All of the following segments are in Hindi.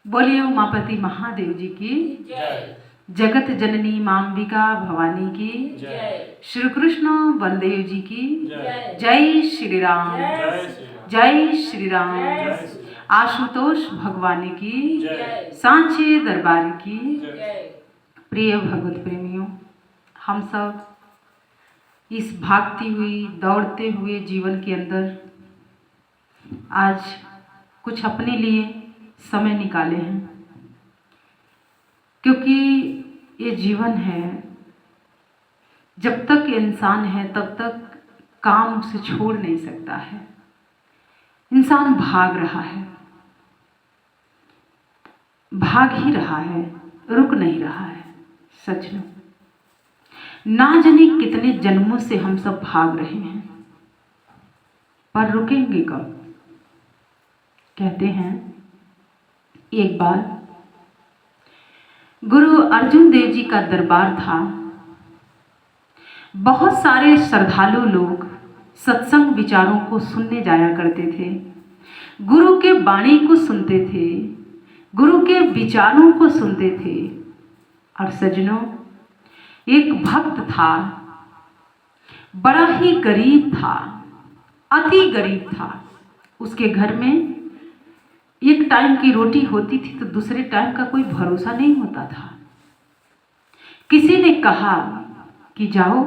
बोलिए उमापति महादेव जी की जय। जगत जननी माम्बिका भवानी की जय। श्री कृष्ण बलदेव जी की जय। जय श्री राम। जय श्री राम। जय। आशुतोष भगवान की जय। सांचे दरबार की जय। प्रिय भगवत प्रेमियों, हम सब इस भागती हुई दौड़ते हुए जीवन के अंदर आज कुछ अपने लिए समय निकाले हैं, क्योंकि ये जीवन है, जब तक इंसान है तब तक काम उसे छोड़ नहीं सकता है। इंसान भाग रहा है, भाग ही रहा है, रुक नहीं रहा है। सच में ना जाने कितने जन्मों से हम सब भाग रहे हैं, पर रुकेंगे कब? कहते हैं एक बार गुरु अर्जुन देव जी का दरबार था। बहुत सारे श्रद्धालु लोग सत्संग विचारों को सुनने जाया करते थे, गुरु के वाणी को सुनते थे, गुरु के विचारों को सुनते थे। और सज्जनों, एक भक्त था, बड़ा ही गरीब था, अति गरीब था। उसके घर में एक टाइम की रोटी होती थी तो दूसरे टाइम का कोई भरोसा नहीं होता था। किसी ने कहा कि जाओ,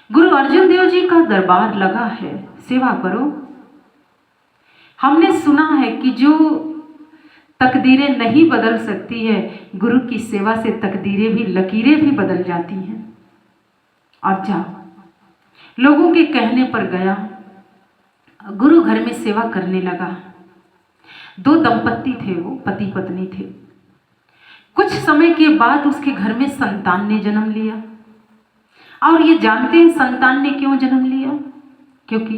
गुरु अर्जुन देव जी का दरबार लगा है, सेवा करो। हमने सुना है कि जो तकदीरें नहीं बदल सकती है, गुरु की सेवा से तकदीरें भी, लकीरें भी बदल जाती हैं। और जाओ। लोगों के कहने पर गया, गुरु घर में सेवा करने लगा। 2 दंपत्ति थे, वो पति पत्नी थे। कुछ समय के बाद उसके घर में संतान ने जन्म लिया। और ये जानते हैं संतान ने क्यों जन्म लिया? क्योंकि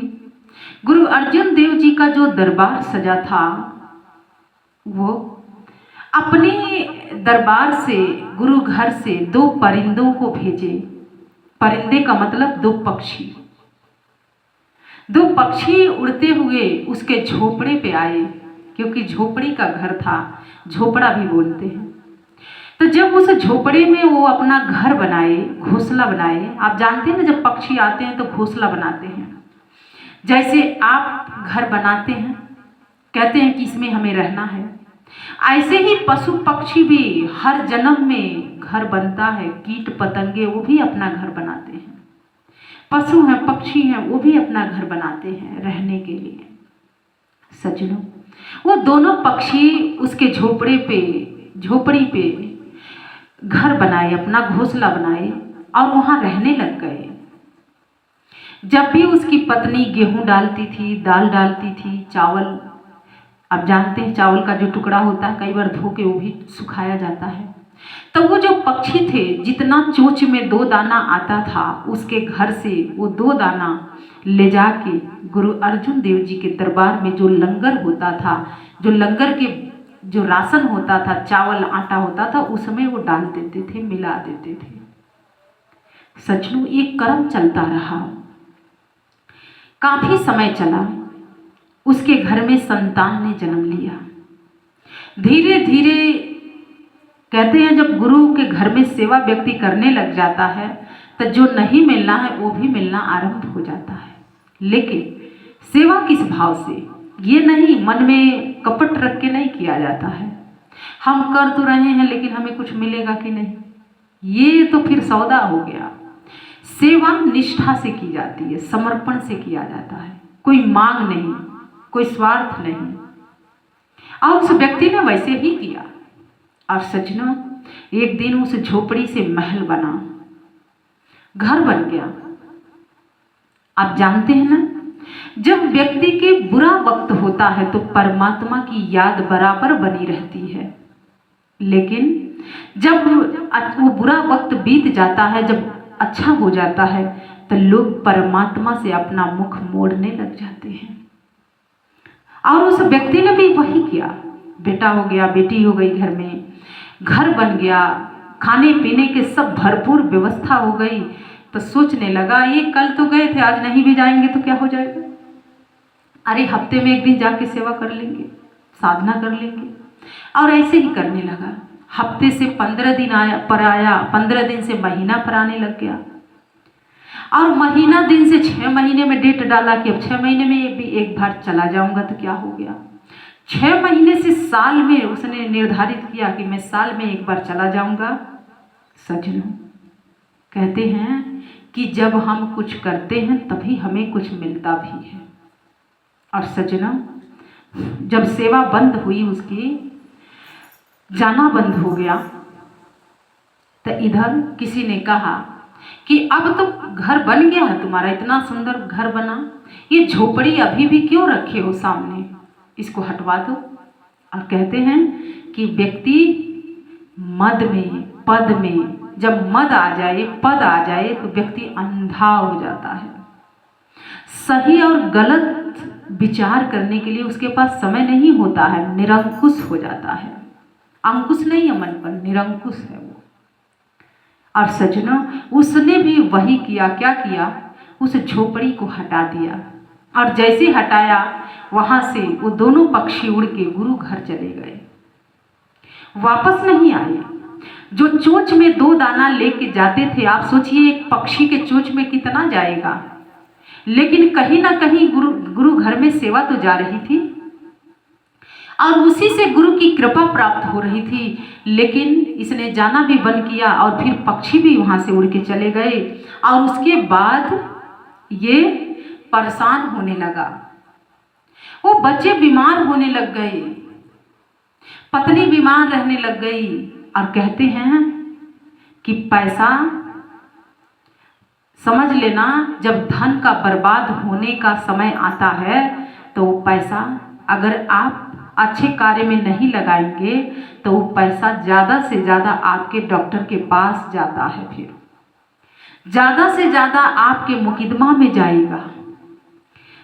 गुरु अर्जुन देव जी का जो दरबार सजा था, वो अपने दरबार से, गुरु घर से 2 परिंदों को भेजे। परिंदे का मतलब 2 पक्षी। 2 पक्षी उड़ते हुए उसके झोपड़े पे आए, क्योंकि झोपड़ी का घर था, झोपड़ा भी बोलते हैं। तो जब उस झोपड़े में वो अपना घर बनाए, घोंसला बनाए। आप जानते हैं ना, जब पक्षी आते हैं तो घोंसला बनाते हैं। जैसे आप घर बनाते हैं, कहते हैं कि इसमें हमें रहना है, ऐसे ही पशु पक्षी भी हर जन्म में घर बनता है। कीट पतंगे वो भी अपना घर बनाते हैं, पशु हैं, पक्षी हैं, वो भी अपना घर बनाते हैं रहने के लिए। सज्जनों, वो दोनों पक्षी उसके झोपड़ी पे घर बनाए, अपना घोंसला बनाए और वहां रहने लग गए। जब भी उसकी पत्नी गेहूं डालती थी, दाल डालती थी, चावल, आप जानते हैं चावल का जो टुकड़ा होता है कई बार धो के वो भी सुखाया जाता है। तो वो जो पक्षी थे, जितना चोंच में 2 दाना आता था, उसके घर से वो 2 दाना ले जाके गुरु अर्जुन देव जी के दरबार में जो लंगर होता था, जो लंगर के जो राशन होता था, चावल आटा होता था, उसमें वो डाल देते थे, मिला देते थे। सचमुच ये कर्म चलता रहा, काफी समय चला। उसके घर में संतान ने जन्म लिया। धीरे धीरे कहते हैं जब गुरु के घर में सेवा व्यक्ति करने लग जाता है तो जो नहीं मिलना है वो भी मिलना आरंभ हो जाता है। लेकिन सेवा किस भाव से, ये नहीं मन में कपट रख के नहीं किया जाता है। हम कर तो रहे हैं लेकिन हमें कुछ मिलेगा कि नहीं, ये तो फिर सौदा हो गया। सेवा निष्ठा से की जाती है, समर्पण से किया जाता है, कोई मांग नहीं, कोई स्वार्थ नहीं। और उस व्यक्ति ने वैसे ही किया। और सज्जनों, एक दिन उस झोपड़ी से महल बना, घर बन गया। आप जानते हैं ना, जब व्यक्ति के बुरा वक्त होता है तो परमात्मा की याद बराबर बनी रहती है। लेकिन जब वो बुरा वक्त बीत जाता है, जब अच्छा हो जाता है, तो लोग परमात्मा से अपना मुख मोड़ने लग जाते हैं। और उस व्यक्ति ने भी वही किया। बेटा हो गया, बेटी हो गई, घर में घर बन गया, खाने पीने के सब भरपूर व्यवस्था हो गई। तो सोचने लगा, ये कल तो गए थे, आज नहीं भी जाएंगे तो क्या हो जाएगा? अरे हफ्ते में 1 दिन जाके सेवा कर लेंगे, साधना कर लेंगे। और ऐसे ही करने लगा। हफ्ते से 15 दिन आया, 15 दिन से महीना पर आने लग गया, और महीना दिन से 6 महीने में डेट डाला कि अब 6 महीने में भी एक बार चला जाऊंगा तो क्या हो गया। 6 महीने से साल में उसने निर्धारित किया कि मैं साल में एक बार चला जाऊंगा। सज्जनों, कहते हैं कि जब हम कुछ करते हैं तभी हमें कुछ मिलता भी है। और सज्जनों, जब सेवा बंद हुई, उसकी जाना बंद हो गया, तो इधर किसी ने कहा कि अब तो घर बन गया है तुम्हारा, इतना सुंदर घर बना, ये झोपड़ी अभी भी क्यों रखे हो सामने, इसको हटवा दो। और कहते हैं कि व्यक्ति मद में, पद में, जब मद आ जाए, पद आ जाए, तो व्यक्ति अंधा हो जाता है। सही और गलत विचार करने के लिए उसके पास समय नहीं होता है, निरंकुश हो जाता है। अंकुश नहीं है मन पर, निरंकुश है वो। और सज्जनों, उसने भी वही किया। क्या किया? उस झोपड़ी को हटा दिया, और जैसे हटाया वहां से वो दोनों पक्षी उड़ के गुरु घर चले गए, वापस नहीं आए। जो चोंच में 2 दाना लेके जाते थे, आप सोचिए एक पक्षी के चोंच में कितना जाएगा, लेकिन कहीं ना कहीं गुरु घर में सेवा तो जा रही थी, और उसी से गुरु की कृपा प्राप्त हो रही थी। लेकिन इसने जाना भी बंद किया, और फिर पक्षी भी वहां से उड़ के चले गए। और उसके बाद ये परेशान होने लगा, वो बच्चे बीमार होने लग गए, पत्नी बीमार रहने लग गई। और कहते हैं कि पैसा, समझ लेना, जब धन का बर्बाद होने का समय आता है तो वो पैसा अगर आप अच्छे कार्य में नहीं लगाएंगे तो वो पैसा ज़्यादा से ज़्यादा आपके डॉक्टर के पास जाता है, फिर ज़्यादा से ज़्यादा आपके मुकदमा में जाएगा,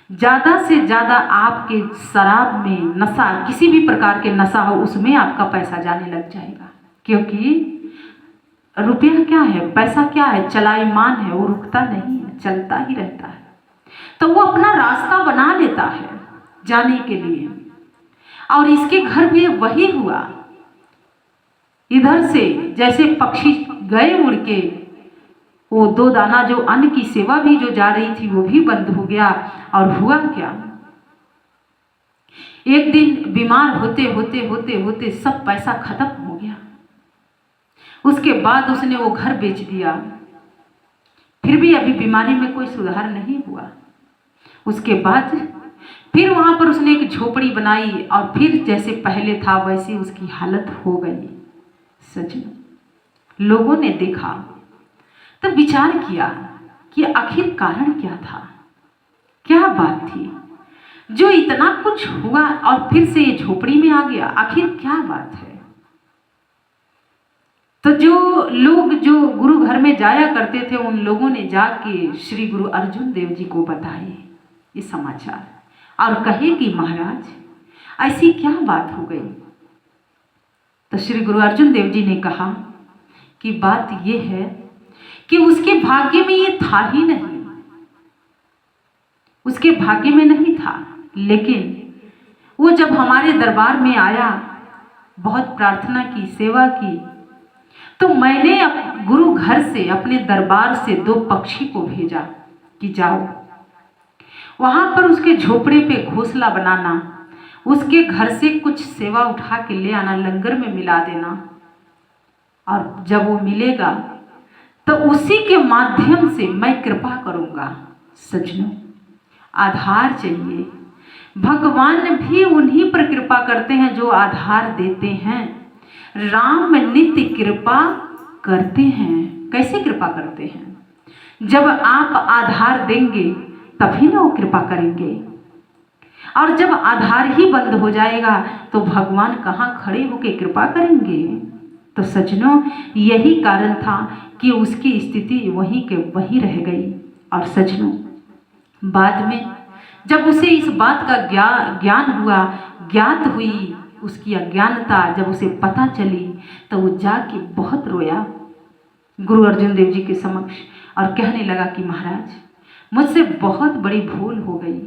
ज़्यादा से ज़्यादा आपके शराब में, नशा, किसी भी प्रकार के नशा हो उसमें आपका पैसा जाने लग जाएगा। क्योंकि रुपया क्या है, पैसा क्या है, चलायमान है, वो रुकता नहीं है, चलता ही रहता है। तो वो अपना रास्ता बना लेता है जाने के लिए। और इसके घर भी वही हुआ। इधर से जैसे पक्षी गए उड़ के, वो 2 दाना जो अन्न की सेवा भी जो जा रही थी वो भी बंद हो गया। और हुआ क्या, एक दिन बीमार होते होते होते होते सब पैसा खत्म हो गया। उसके बाद उसने वो घर बेच दिया, फिर भी अभी बीमारी में कोई सुधार नहीं हुआ। उसके बाद फिर वहां पर उसने एक झोपड़ी बनाई, और फिर जैसे पहले था वैसी उसकी हालत हो गई। सज्जनों, लोगों ने देखा तो विचार किया कि आखिर कारण क्या था, क्या बात थी जो इतना कुछ हुआ और फिर से ये झोपड़ी में आ गया, आखिर क्या बात है। तो जो लोग जो गुरु घर में जाया करते थे, उन लोगों ने जाके श्री गुरु अर्जुन देव जी को बताए ये समाचार, और कहे कि महाराज ऐसी क्या बात हो गई। तो श्री गुरु अर्जुन देव जी ने कहा कि बात ये है कि उसके भाग्य में ये था ही नहीं, उसके भाग्य में नहीं था। लेकिन वो जब हमारे दरबार में आया, बहुत प्रार्थना की, सेवा की, तो मैंने गुरु घर से, अपने दरबार से 2 पक्षी को भेजा कि जाओ वहां पर उसके झोपड़े पे घोंसला बनाना, उसके घर से कुछ सेवा उठा के ले आना, लंगर में मिला देना, और जब वो मिलेगा तो उसी के माध्यम से मैं कृपा करूंगा। सज्जनों, आधार चाहिए। भगवान भी उन्हीं पर कृपा करते हैं जो आधार देते हैं। राम नित्य कृपा करते हैं। कैसे कृपा करते हैं? जब आप आधार देंगे तभी ना वो कृपा करेंगे, और जब आधार ही बंद हो जाएगा तो भगवान कहाँ खड़े होकर कृपा करेंगे। तो सज्जनों, यही कारण था कि उसकी स्थिति वहीं के वहीं रह गई। और सज्जनों, बाद में जब उसे इस बात का ज्ञान हुआ, ज्ञात हुई उसकी अज्ञानता, जब उसे पता चली, तो वो जाके बहुत रोया गुरु अर्जुन देव जी के समक्ष, और कहने लगा कि महाराज, मुझसे बहुत बड़ी भूल हो गई।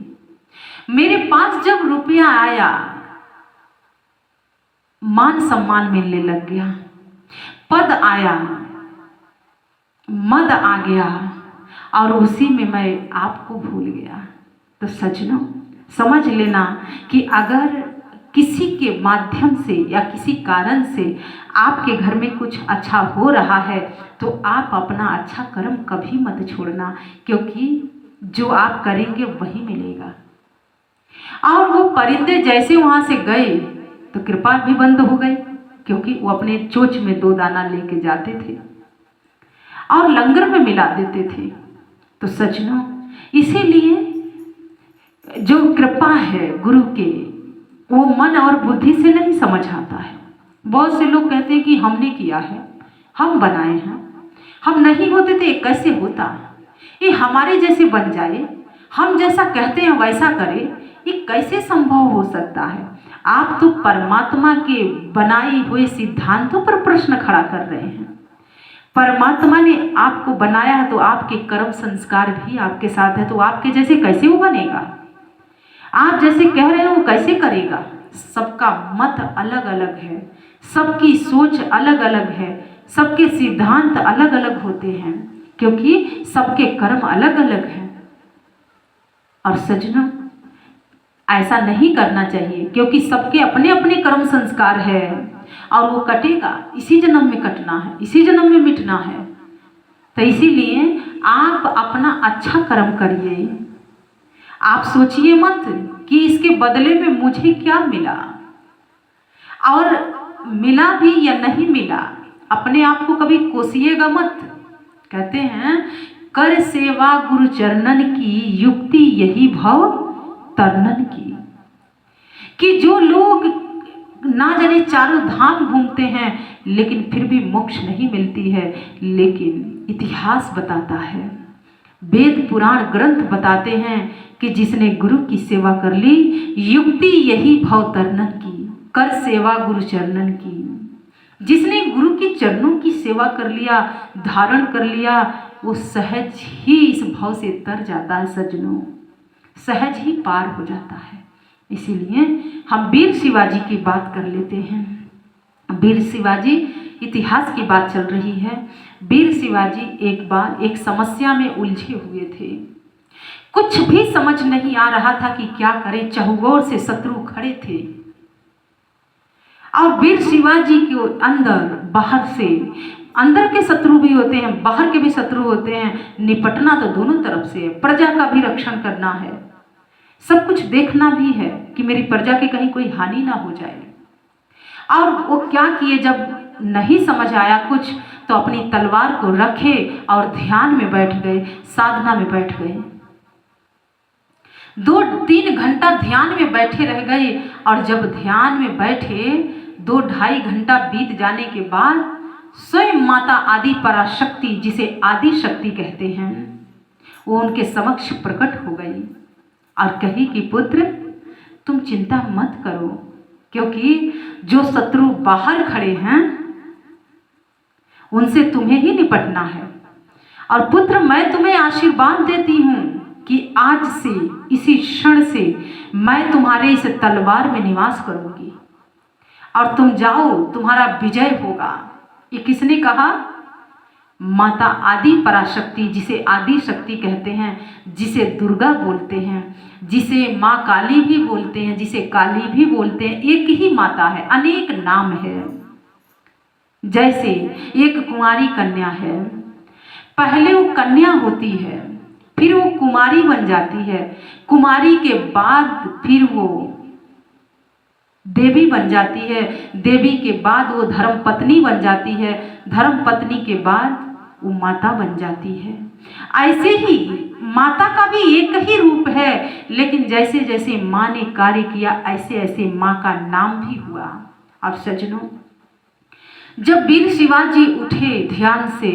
मेरे पास जब रुपया आया, मान सम्मान मिलने लग गया, पद आया, मद आ गया और उसी में मैं आपको भूल गया। तो सजनों समझ लेना कि अगर किसी के माध्यम से या किसी कारण से आपके घर में कुछ अच्छा हो रहा है तो आप अपना अच्छा कर्म कभी मत छोड़ना, क्योंकि जो आप करेंगे वही मिलेगा। और वो परिंदे जैसे वहाँ से गए तो कृपा भी बंद हो गई, क्योंकि वो अपने चोंच में 2 दाना लेके जाते थे और लंगर में मिला देते थे। तो सजनों इसीलिए जो कृपा है गुरु के वो मन और बुद्धि से नहीं समझ आता है। बहुत से लोग कहते हैं कि हमने किया है, हम बनाए हैं, हम नहीं होते तो ये कैसे होता, ये हमारे जैसे बन जाए, हम जैसा कहते हैं वैसा करे, ये कैसे संभव हो सकता है। आप तो परमात्मा के बनाए हुए सिद्धांतों पर प्रश्न खड़ा कर रहे हैं। परमात्मा ने आपको बनाया है तो आपके कर्म संस्कार भी आपके साथ है, तो आपके जैसे कैसे वो बनेगा, आप जैसे कह रहे हो वो कैसे करेगा। सबका मत अलग अलग है, सबकी सोच अलग अलग है, सबके सिद्धांत अलग अलग होते हैं, क्योंकि सबके कर्म अलग अलग हैं। और सजनों ऐसा नहीं करना चाहिए, क्योंकि सबके अपने अपने कर्म संस्कार है और वो कटेगा, इसी जन्म में कटना है, इसी जन्म में मिटना है। तो इसीलिए आप अपना अच्छा कर्म करिए। आप सोचिए मत कि इसके बदले में मुझे क्या मिला, और मिला भी या नहीं मिला अपने आप को कभी कोसिएगा मत। कहते हैं कर सेवा गुरु चरणन की, युक्ति यही भव तरनन की। कि जो लोग ना जाने चारों धाम घूमते हैं लेकिन फिर भी मोक्ष नहीं मिलती है, लेकिन इतिहास बताता है, वेद पुराण ग्रंथ बताते हैं कि जिसने गुरु की सेवा कर ली, युक्ति यही भव तरनन की, कर सेवा गुरु चरणन की। जिसने गुरु के चरणों की सेवा कर लिया, धारण कर लिया, वो सहज ही इस भव से तर जाता है सज्जनों, सहज ही पार हो जाता है। इसीलिए हम वीर शिवाजी की बात कर लेते हैं। वीर शिवाजी, इतिहास की बात चल रही है। वीर शिवाजी एक बार एक समस्या में उलझे हुए थे, कुछ भी समझ नहीं आ रहा था कि क्या करें, चहुओर से शत्रु खड़े थे और वीर शिवाजी के अंदर बाहर से, अंदर के शत्रु भी होते हैं, बाहर के भी शत्रु होते हैं। निपटना तो दोनों तरफ से है, प्रजा का भी रक्षण करना है, सब कुछ देखना भी है कि मेरी प्रजा की कहीं कोई हानि ना हो जाए। और वो क्या किए, जब नहीं समझ आया कुछ तो अपनी तलवार को रखे और ध्यान में बैठ गए, साधना में बैठ गए। 2-3 घंटा ध्यान में बैठे रह गए और जब ध्यान में बैठे 2-2.5 घंटा बीत जाने के बाद स्वयं माता आदि पराशक्ति, जिसे आदि शक्ति कहते हैं, वो उनके समक्ष प्रकट हो गई और कही कि पुत्र तुम चिंता मत करो, क्योंकि जो शत्रु बाहर खड़े हैं उनसे तुम्हें ही निपटना है। और पुत्र मैं तुम्हें आशीर्वाद देती हूँ कि आज से, इसी क्षण से मैं तुम्हारे इस तलवार में निवास करूंगी और तुम जाओ, तुम्हारा विजय होगा। ये किसने कहा? माता आदि पराशक्ति, जिसे आदि शक्ति कहते हैं, जिसे दुर्गा बोलते हैं, जिसे माँ काली भी बोलते हैं, जिसे काली भी बोलते हैं। एक ही माता है, अनेक नाम है। जैसे एक कुंवारी कन्या है, पहले वो कन्या होती है, फिर वो कुमारी बन जाती है, कुमारी के बाद फिर वो देवी बन जाती है, देवी के बाद वो धर्म पत्नी बन जाती है, धर्म पत्नी के बाद वो माता बन जाती है। ऐसे ही माता का भी एक ही रूप है, लेकिन जैसे जैसे माँ ने कार्य किया ऐसे ऐसे माँ का नाम भी हुआ। अब सज्जनों, जब वीर शिवाजी उठे ध्यान से,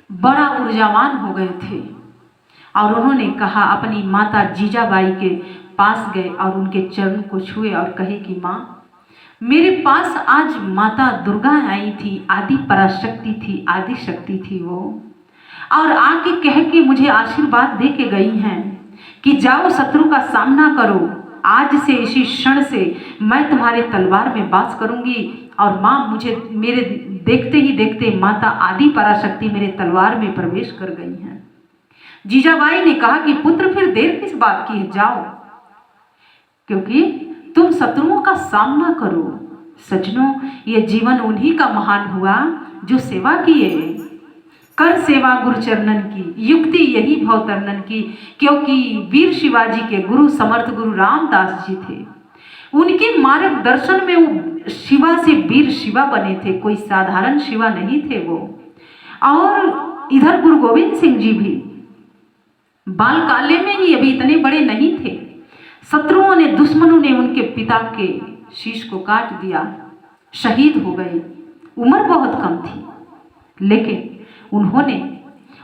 बड़ा ऊर्जावान हो गए थे और उन्होंने कहा, अपनी माता जीजाबाई के पास गए और उनके चरण को छुए और कहे कि माँ, मेरे पास आज माता दुर्गा आई थी, आदि पराशक्ति थी, आदि शक्ति थी वो, और आके कह के मुझे आशीर्वाद दे के गई हैं कि जाओ शत्रु का सामना करो आज से इसी क्षण से मैं तुम्हारे तलवार में वास करूंगी। और माँ मुझे मेरे देखते ही देखते माता आदि पराशक्ति मेरे तलवार में प्रवेश कर गई हैं। जीजाबाई ने कहा कि पुत्र फिर देर किस बात की है, जाओ, क्योंकि तुम शत्रुओं का सामना करो। सज्जनों, ये जीवन उन्हीं का महान हुआ जो सेवा किए। कर सेवा गुरु चरणन की, युक्ति यही भवतरणन की। क्योंकि वीर शिवाजी के गुरु समर्थ गुरु रामदास जी थे। उनके मार्गदर्शन में वो शिवा से वीर शिवा बने थे, कोई साधारण शिवा नहीं थे वो। और इधर गुरु गोविंद सिंह जी भी बाल काले में ही अभी इतने बड़े नहीं थे। शत्रुओं ने, दुश्मनों ने उनके पिता के शीश को काट दिया, शहीद हो गए। उम्र बहुत कम थी, लेकिन उन्होंने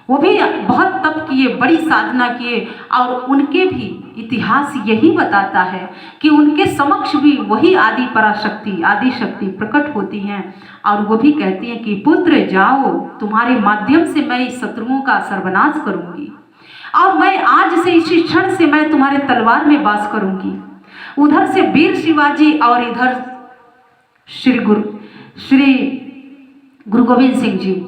वो भी बहुत तप किए, बड़ी साधना किए। और उनके भी इतिहास यही बताता है कि उनके समक्ष भी वही आदि पराशक्ति, आदि शक्ति प्रकट होती हैं। और वो भी कहती हैं कि पुत्र जाओ, तुम्हारे माध्यम से मैं इस शत्रुओं का सर्वनाश करूंगी। और मैं आज से इसी क्षण से मैं तुम्हारे तलवार में वास करूंगी। उधर से वीर शिवाजी और इधर श्री गुरु गोविंद सिंह जी,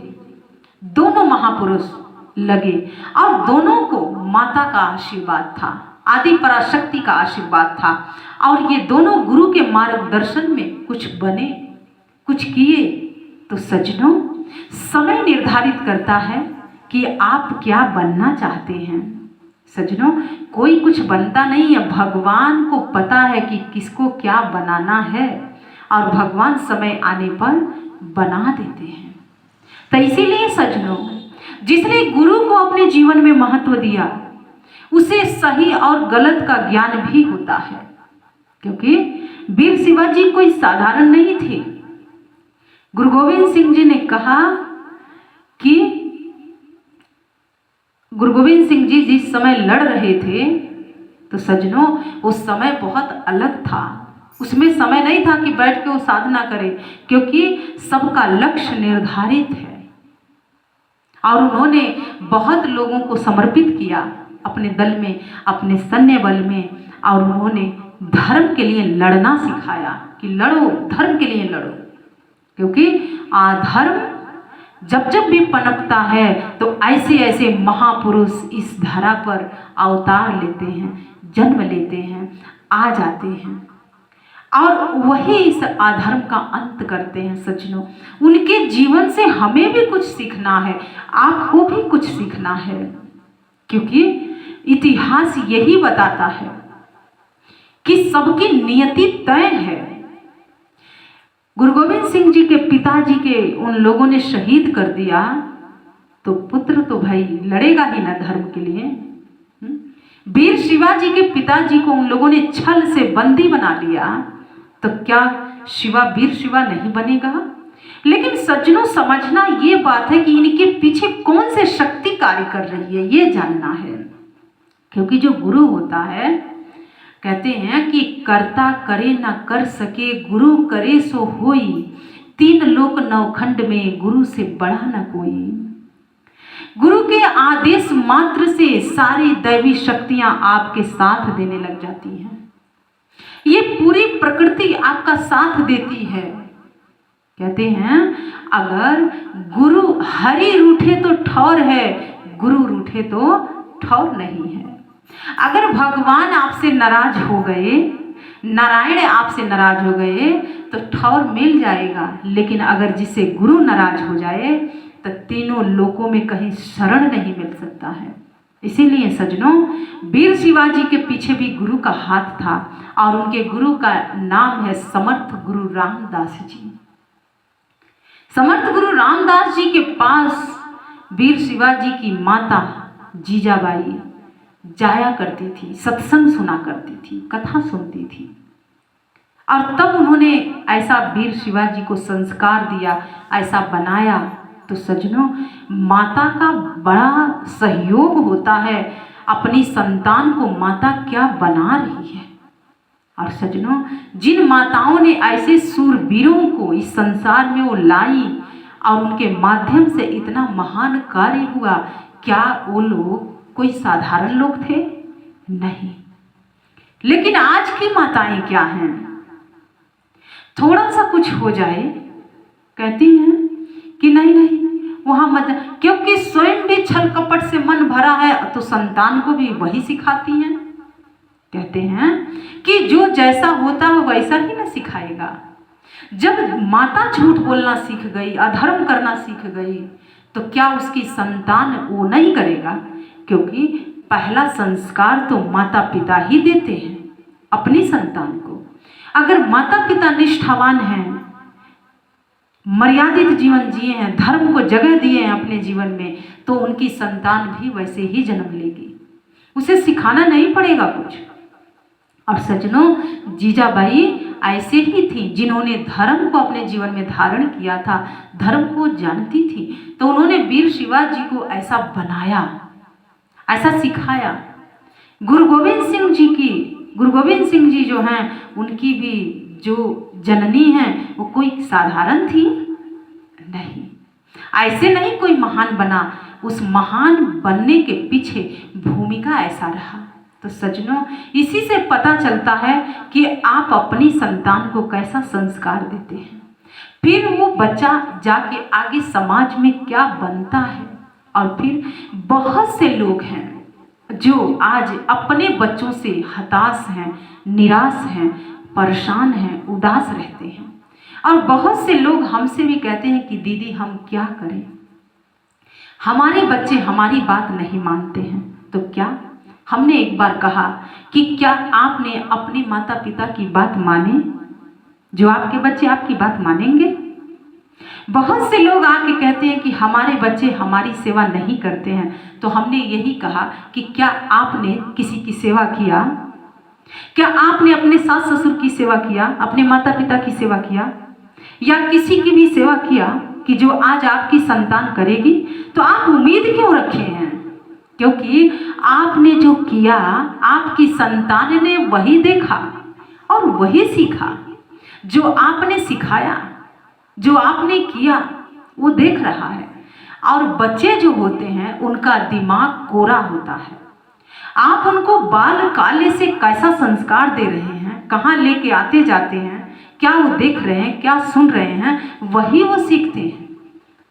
दोनों महापुरुष लगे। और दोनों को माता का आशीर्वाद था, आदि पराशक्ति का आशीर्वाद था। और ये दोनों गुरु के मार्गदर्शन में कुछ बने, कुछ किए। तो सज्जनों, समय निर्धारित करता है कि आप क्या बनना चाहते हैं। सज्जनों, कोई कुछ बनता नहीं है, भगवान को पता है कि किसको क्या बनाना है। और भगवान समय आने पर बना देते हैं। तो इसीलिए सज्जनों, जिसने गुरु को अपने जीवन में महत्व दिया, उसे सही और गलत का ज्ञान भी होता है। क्योंकि वीर शिवाजी कोई साधारण नहीं थे। गुरु गोविंद सिंह जी ने कहा कि गुरु गोविंद सिंह जी जिस समय लड़ रहे थे, तो सज्जनों उस समय बहुत अलग था। उसमें समय नहीं था कि बैठ के वो साधना करे, क्योंकि सबका लक्ष्य निर्धारित है। और उन्होंने बहुत लोगों को समर्पित किया अपने दल में, अपने सैन्य बल में। और उन्होंने धर्म के लिए लड़ना सिखाया कि लड़ो, धर्म के लिए लड़ो। क्योंकि धर्म जब जब भी पनपता है तो ऐसे ऐसे महापुरुष इस धरा पर अवतार लेते हैं, जन्म लेते हैं, आ जाते हैं। और वही इस अधर्म का अंत करते हैं। सज्जनों, उनके जीवन से हमें भी कुछ सीखना है, आपको भी कुछ सीखना है। क्योंकि इतिहास यही बताता है कि सबकी नियति तय है। गुरु गोविंद सिंह जी के पिताजी के उन लोगों ने शहीद कर दिया, तो पुत्र तो भाई लड़ेगा ही ना धर्म के लिए। वीर शिवाजी के पिताजी को उन लोगों ने छल से बंदी बना लिया, तो क्या शिवा वीर शिवा नहीं बनेगा? लेकिन सज्जनों, समझना ये बात है कि इनके पीछे कौन से शक्ति कार्य कर रही है, ये जानना है। क्योंकि जो गुरु होता है, कहते हैं कि कर्ता करे न कर सके, गुरु करे सो होई, तीन लोक नवखंड में गुरु से बड़ा न कोई। गुरु के आदेश मात्र से सारी दैवी शक्तियां आपके साथ देने लग जाती हैं। ये पूरी प्रकृति आपका साथ देती है। कहते हैं अगर गुरु हरि रूठे तो ठौर है, गुरु रूठे तो ठौर नहीं है। अगर भगवान आपसे नाराज हो गए, नारायण आपसे नाराज हो गए, तो ठौर मिल जाएगा। लेकिन अगर जिससे गुरु नाराज हो जाए, तो तीनों लोकों में कहीं शरण नहीं मिल सकता है। इसीलिए सज्जनों, वीर शिवाजी के पीछे भी गुरु का हाथ था। और उनके गुरु का नाम है समर्थ गुरु रामदास जी। समर्थ गुरु रामदास जी के पास वीर शिवाजी की माता जीजाबाई जाया करती थी, सत्संग सुना करती थी, कथा सुनती थी। और तब उन्होंने ऐसा वीर शिवाजी को संस्कार दिया, ऐसा बनाया। तो सज्जनों, माता का बड़ा सहयोग होता है। अपनी संतान को माता क्या बना रही है। और सज्जनों, जिन माताओं ने ऐसे सूरवीरों को इस संसार में वो लाई और उनके माध्यम से इतना महान कार्य हुआ, क्या वो लोग कोई साधारण लोग थे? नहीं। लेकिन आज की माताएं क्या हैं, थोड़ा सा कुछ हो जाए कहती हैं कि नहीं नहीं वहां मत, क्योंकि स्वयं भी छल कपट से मन भरा है तो संतान को भी वही सिखाती हैं। कहते हैं कि जो जैसा होता है वैसा ही ना सिखाएगा। जब माता झूठ बोलना सीख गई, अधर्म करना सीख गई, तो क्या उसकी संतान वो नहीं करेगा? क्योंकि पहला संस्कार तो माता पिता ही देते हैं अपनी संतान को। अगर माता पिता निष्ठावान हैं, मर्यादित जीवन जिए हैं, धर्म को जगह दिए हैं अपने जीवन में, तो उनकी संतान भी वैसे ही जन्म लेगी। उसे सिखाना नहीं पड़ेगा कुछ। और सज्जनों, जीजाबाई ऐसे ही थी जिन्होंने धर्म को अपने जीवन में धारण किया था, धर्म को जानती थी, तो उन्होंने वीर शिवाजी को ऐसा बनाया, ऐसा सिखाया। गुरु गोविंद सिंह जी जो हैं, उनकी भी जो जननी हैं वो कोई साधारण थी नहीं, ऐसे नहीं कोई महान बना। उस महान बनने के पीछे भूमिका ऐसा रहा। तो सज्जनों, इसी से पता चलता है कि आप अपनी संतान को कैसा संस्कार देते हैं, फिर वो बच्चा जाके आगे समाज में क्या बनता है। और फिर बहुत से लोग हैं जो आज अपने बच्चों से हताश हैं, निराश हैं, परेशान हैं, उदास रहते हैं। और बहुत से लोग हमसे भी कहते हैं कि दीदी हम क्या करें, हमारे बच्चे हमारी बात नहीं मानते हैं। तो क्या हमने एक बार कहा कि क्या आपने अपने माता पिता की बात माने? जो आपके बच्चे आपकी बात मानेंगे? बहुत से लोग आके कहते हैं कि हमारे बच्चे हमारी सेवा नहीं करते हैं। तो हमने यही कहा कि क्या आपने किसी की सेवा किया? क्या आपने अपने सास ससुर की सेवा किया, अपने माता पिता की सेवा किया, या किसी की भी सेवा किया कि जो आज आपकी संतान करेगी? तो आप उम्मीद क्यों रखे हैं? क्योंकि आपने जो किया आपकी संतान ने वही देखा और वही सीखा। जो आपने सिखाया, जो आपने किया, वो देख रहा है। और बच्चे जो होते हैं उनका दिमाग कोरा होता है। आप उनको बाल काले से कैसा संस्कार दे रहे हैं, कहाँ लेके आते जाते हैं, क्या वो देख रहे हैं, क्या सुन रहे हैं, वही वो सीखते हैं।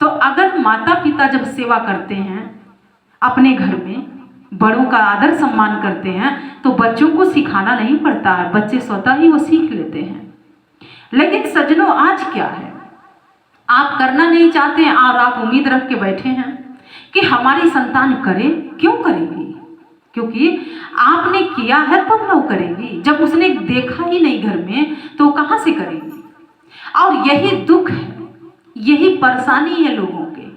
तो अगर माता पिता जब सेवा करते हैं अपने घर में, बड़ों का आदर सम्मान करते हैं, तो बच्चों को सिखाना नहीं पड़ता है, बच्चे स्वतः ही वो सीख लेते हैं। लेकिन सज्जनों, आज क्या है, आप करना नहीं चाहते हैं और आप उम्मीद रख के बैठे हैं कि हमारी संतान करे। क्यों करेगी? क्योंकि आपने किया है तब वो करेगी। जब उसने देखा ही नहीं घर में तो कहाँ से करेगी? और यही दुख है, यही परेशानी है लोगों के।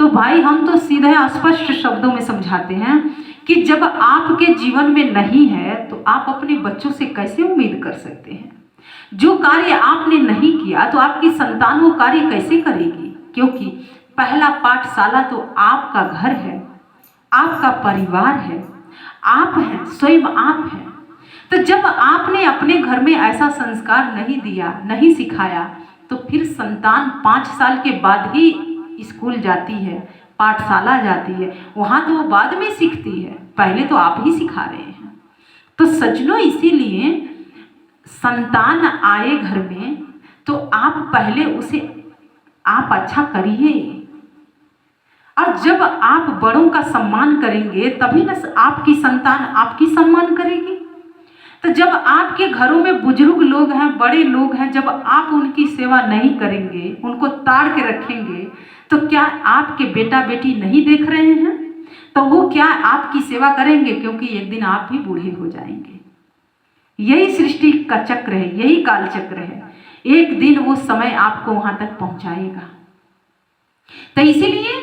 तो भाई, हम तो सीधे स्पष्ट शब्दों में समझाते हैं कि जब आपके जीवन में नहीं है तो आप अपने बच्चों से कैसे उम्मीद कर सकते हैं? जो कार्य आपने नहीं किया तो आपकी संतान वो कार्य कैसे करेगी? क्योंकि पहला पाठशाला तो आपका घर है, आपका परिवार है, आप हैं, स्वयं आप हैं। तो जब आपने अपने घर में ऐसा संस्कार नहीं दिया, नहीं सिखाया, तो फिर संतान 5 साल के बाद ही स्कूल जाती है, पाठशाला जाती है, वहाँ तो वो बाद में सीखती है, पहले तो आप ही सिखा रहे हैं। तो सज्जनों, इसीलिए संतान आए घर में तो आप पहले उसे आप अच्छा करिए। और जब आप बड़ों का सम्मान करेंगे तभी ना आपकी संतान आपकी सम्मान करेगी। तो जब आपके घरों में बुजुर्ग लोग हैं, बड़े लोग हैं, जब आप उनकी सेवा नहीं करेंगे, उनको ताड़ के रखेंगे, तो क्या आपके बेटा बेटी नहीं देख रहे हैं? तो वो क्या आपकी सेवा करेंगे? क्योंकि एक दिन आप भी बूढ़े हो जाएंगे। यही सृष्टि का चक्र है, यही काल चक्र है। एक दिन वो समय आपको वहां तक पहुंचाएगा। तो इसीलिए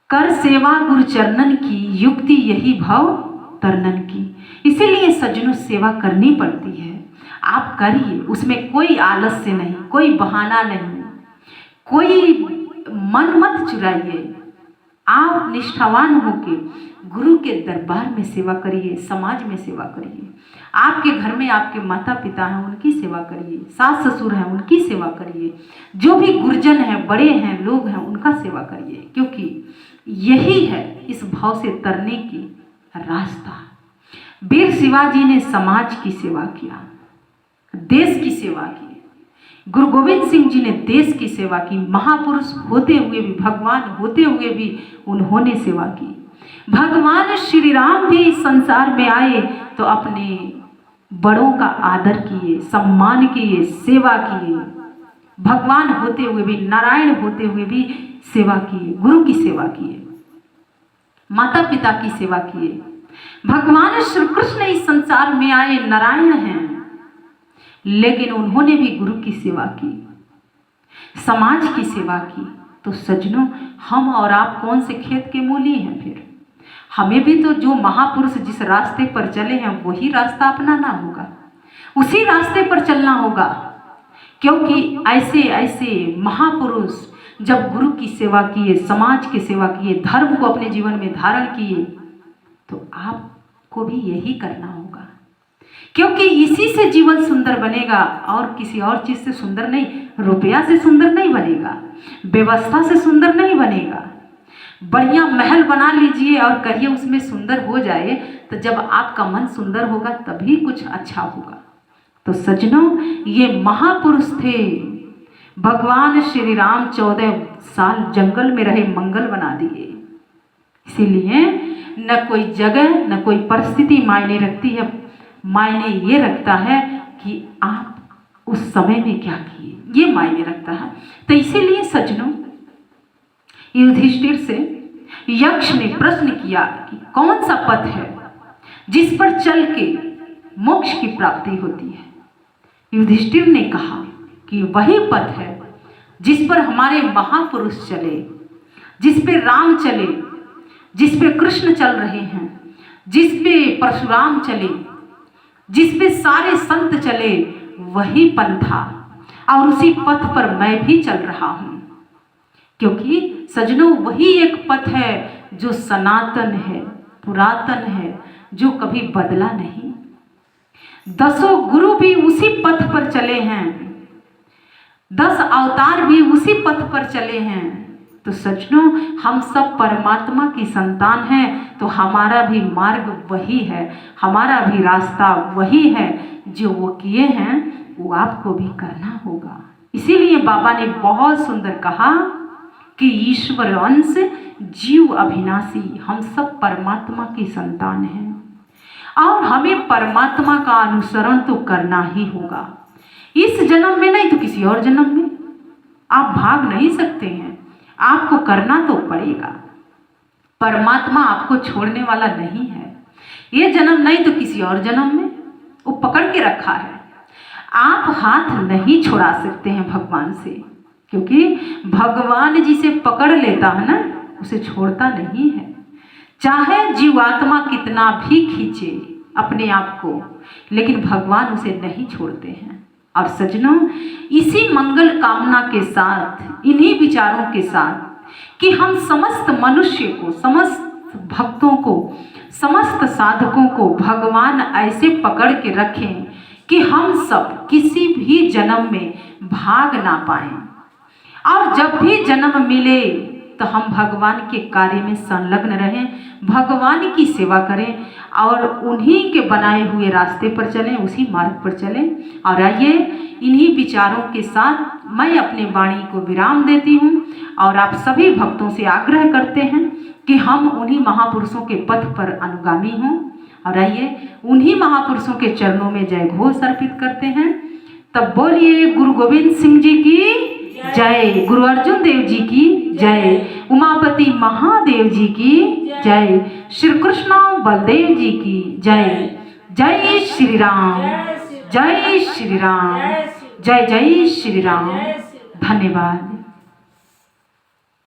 कर सेवा गुरु चरणन की, युक्ति यही भव तरनन की। इसीलिए सज्जनों, सेवा करनी पड़ती है। आप करिए, उसमें कोई आलस्य नहीं, कोई बहाना नहीं, कोई मन मत चुराइए। आप निष्ठावान होके गुरु के दरबार में सेवा करिए, समाज में सेवा करिए। आपके घर में आपके माता पिता हैं, उनकी सेवा करिए, सास ससुर हैं, उनकी सेवा करिए, जो भी गुरुजन हैं, बड़े हैं, लोग हैं, उनका सेवा करिए। क्योंकि यही है इस भाव से तरने की रास्ता। वीर शिवाजी ने समाज की सेवा किया, देश की सेवा की। गुरु गोविंद सिंह जी ने देश की सेवा की। महापुरुष होते हुए भी, भगवान होते हुए भी उन्होंने सेवा की। भगवान श्री राम भी संसार में आए तो अपने बड़ों का आदर किए, सम्मान किए, सेवा किए। भगवान होते हुए भी, नारायण होते हुए भी सेवा किए, गुरु की सेवा किए, माता पिता की सेवा किए। भगवान श्री कृष्ण इस संसार में आए, नारायण हैं, लेकिन उन्होंने भी गुरु की सेवा की, समाज की सेवा की। तो सज्जनों, हम और आप कौन से खेत के मूली हैं? फिर हमें भी तो जो महापुरुष जिस रास्ते पर चले हैं वही रास्ता अपनाना होगा, उसी रास्ते पर चलना होगा। क्योंकि ऐसे ऐसे महापुरुष जब गुरु की सेवा किए, समाज की सेवा किए, धर्म को अपने जीवन में धारण किए, तो आपको भी यही करना होगा। क्योंकि इसी से जीवन सुंदर बनेगा, और किसी और चीज से सुंदर नहीं। रुपया से सुंदर नहीं बनेगा, व्यवस्था से सुंदर नहीं बनेगा। बढ़िया महल बना लीजिए और कहिए उसमें सुंदर हो जाए, तो जब आपका मन सुंदर होगा तभी कुछ अच्छा होगा। तो सज्जनों, ये महापुरुष थे। भगवान श्री राम 14 साल जंगल में रहे, मंगल बना दिए। इसीलिए न कोई जगह, न कोई परिस्थिति मायने रखती है। मायने ये रखता है कि आप उस समय में क्या किए, ये मायने रखता है। तो इसीलिए सज्जनों, युधिष्ठिर से यक्ष ने प्रश्न किया कि कौन सा पथ है जिस पर चल के मोक्ष की प्राप्ति होती है। युधिष्ठिर ने कहा कि वही पथ है जिस पर हमारे महापुरुष चले, जिस पे राम चले, जिस पे कृष्ण चल रहे हैं, जिस पे परशुराम चले, जिस पे सारे संत चले, वही पंथा, और उसी पथ पर मैं भी चल रहा हूं। क्योंकि सज्जनों, वही एक पथ है जो सनातन है, पुरातन है, जो कभी बदला नहीं। 10 गुरु भी उसी पथ पर चले हैं, 10 अवतार भी उसी पथ पर चले हैं। तो सज्जनों, हम सब परमात्मा की संतान हैं, तो हमारा भी मार्ग वही है, हमारा भी रास्ता वही है। जो वो किए हैं वो आपको भी करना होगा। इसीलिए बाबा ने बहुत सुंदर कहा कि ईश्वर अंश जीव अविनाशी, हम सब परमात्मा की संतान हैं और हमें परमात्मा का अनुसरण तो करना ही होगा। इस जन्म में नहीं तो किसी और जन्म में आप भाग नहीं सकते हैं, आपको करना तो पड़ेगा। परमात्मा आपको छोड़ने वाला नहीं है। ये जन्म नहीं तो किसी और जन्म में वो पकड़ के रखा है। आप हाथ नहीं छुड़ा सकते हैं भगवान से, क्योंकि भगवान जिसे पकड़ लेता है ना, उसे छोड़ता नहीं है। चाहे जीवात्मा कितना भी खींचे अपने आप को, लेकिन भगवान उसे नहीं छोड़ते हैं। और सज्जनों, इसी मंगल कामना के साथ, इन्हीं विचारों के साथ कि हम समस्त मनुष्य को, समस्त भक्तों को, समस्त साधकों को भगवान ऐसे पकड़ के रखें कि हम सब किसी भी जन्म में भाग ना पाएं, और जब भी जन्म मिले तो हम भगवान के कार्य में संलग्न रहें, भगवान की सेवा करें और उन्हीं के बनाए हुए रास्ते पर चलें, उसी मार्ग पर चलें। और आइए, इन्हीं विचारों के साथ मैं अपने वाणी को विराम देती हूँ और आप सभी भक्तों से आग्रह करते हैं कि हम उन्हीं महापुरुषों के पथ पर अनुगामी हों। और आइए, उन्हीं महापुरुषों के चरणों में जय घोष अर्पित करते हैं। तब बोलिए गुरु गोविंद सिंह जी की जय, गुरु अर्जुन देव जी की जय, उमापति महादेव जी की जय, श्री कृष्ण बलदेव जी की जय। जय श्री राम, जय श्री राम, जय जय श्री राम। धन्यवाद।